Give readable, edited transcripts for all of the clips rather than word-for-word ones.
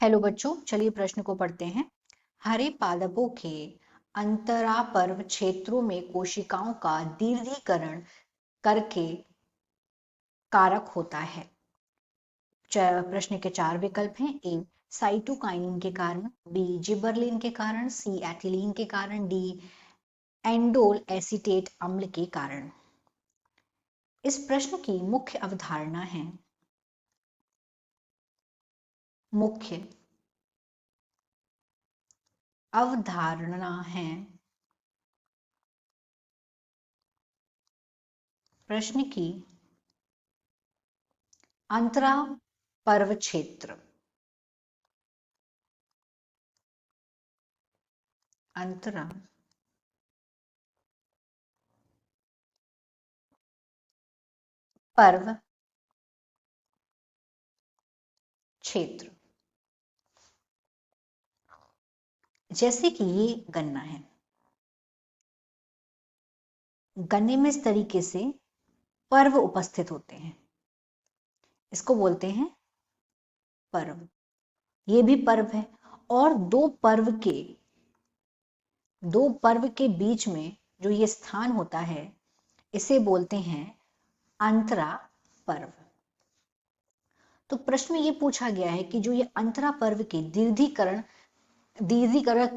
Hello बच्चों, चलिए प्रश्न को पढ़ते हैं। हरे पादपों के अंतरापर्व क्षेत्रों में कोशिकाओं का दीर्घीकरण करके कारक होता है। प्रश्न के 4 विकल्प हैं। ए साइटोकाइनिन के कारण, बी जिबरलिन के कारण, सी एथिलीन के कारण, डी एंडोल एसीटेट अम्ल के कारण। इस प्रश्न की मुख्य अवधारणा है प्रश्न की अंतरा पर्व क्षेत्र अंतरा पर्व क्षेत्र। जैसे कि ये गन्ना है, गन्ने में इस तरीके से पर्व उपस्थित होते हैं, इसको बोलते हैं पर्व। ये भी पर्व है। और दो पर्व के बीच में जो ये स्थान होता है, इसे बोलते हैं अंतरा पर्व। तो प्रश्न में ये पूछा गया है कि जो ये अंतरा पर्व के दीर्घीकरण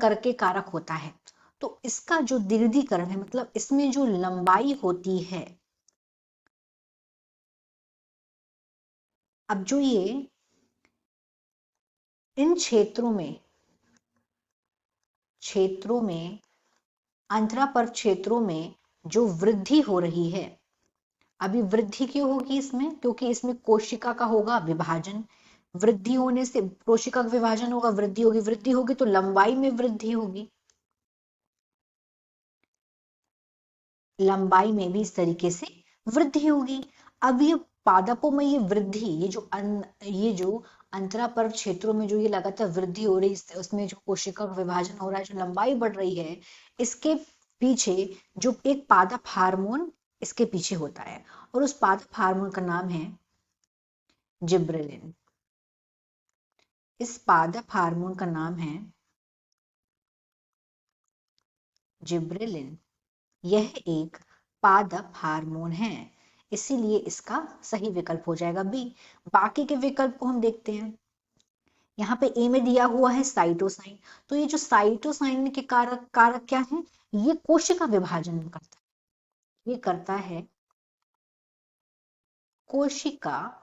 करके कारक होता है, तो इसका जो दीर्घीकरण है, मतलब इसमें जो लंबाई होती है, अब जो ये इन क्षेत्रों में अंतरापर्व क्षेत्रों में जो वृद्धि हो रही है, अभी वृद्धि क्यों होगी इसमें? क्योंकि इसमें कोशिका का होगा विभाजन। वृद्धि होने से कोशिका का विभाजन होगा, वृद्धि होगी तो लंबाई में वृद्धि होगी, लंबाई में भी इस तरीके से वृद्धि होगी। अब ये पादपों में ये वृद्धि, ये जो अंतरापर्व क्षेत्रों में जो ये लगातार वृद्धि हो रही है, उसमें जो कोशिका का विभाजन हो रहा है, जो लंबाई बढ़ रही है, इसके पीछे जो एक पादप हार्मोन इसके पीछे होता है, और उस पादप हार्मोन का नाम है जिब्रेलिन। इस पादप हार्मोन का नाम है जिब्रेलिन। यह एक पादप हार्मोन है, इसीलिए इसका सही विकल्प हो जाएगा बी। बाकी के विकल्प को हम देखते हैं। यहाँ पे ए में दिया हुआ है साइटोसाइन। तो ये जो साइटोसाइन के कारक क्या है? ये कोशिका विभाजन करता है। ये करता है कोशिका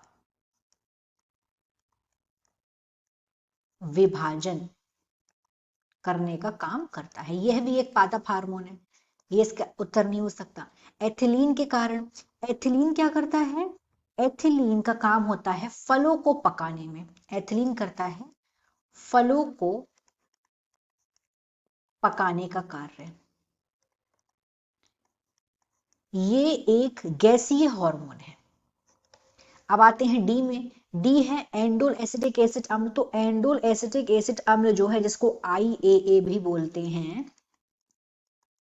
विभाजन करने का काम करता है। यह भी एक पादप हार्मोन है। ये इसका उत्तर नहीं हो सकता। एथिलीन के कारण, एथिलीन क्या करता है? एथिलीन का काम होता है फलों को पकाने में। एथिलीन करता है फलों को पकाने का कार्य। ये एक गैसीय हार्मोन है। अब आते हैं डी में। डी है एंडोल एसिटिक एसिड अम्ल। तो एंडोल एसिटिक एसिड अम्ल जो है, जिसको IAA भी बोलते हैं,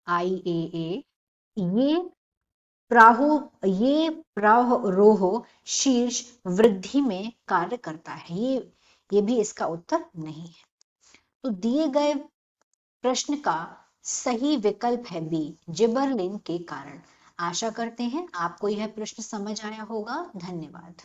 IAA, ये प्रारोह शीर्ष वृद्धि में कार्य करता है। ये भी इसका उत्तर नहीं है। तो दिए गए प्रश्न का सही विकल्प है बी, जिबरलिन के कारण। आशा करते हैं आपको यह प्रश्न समझ आया होगा। धन्यवाद।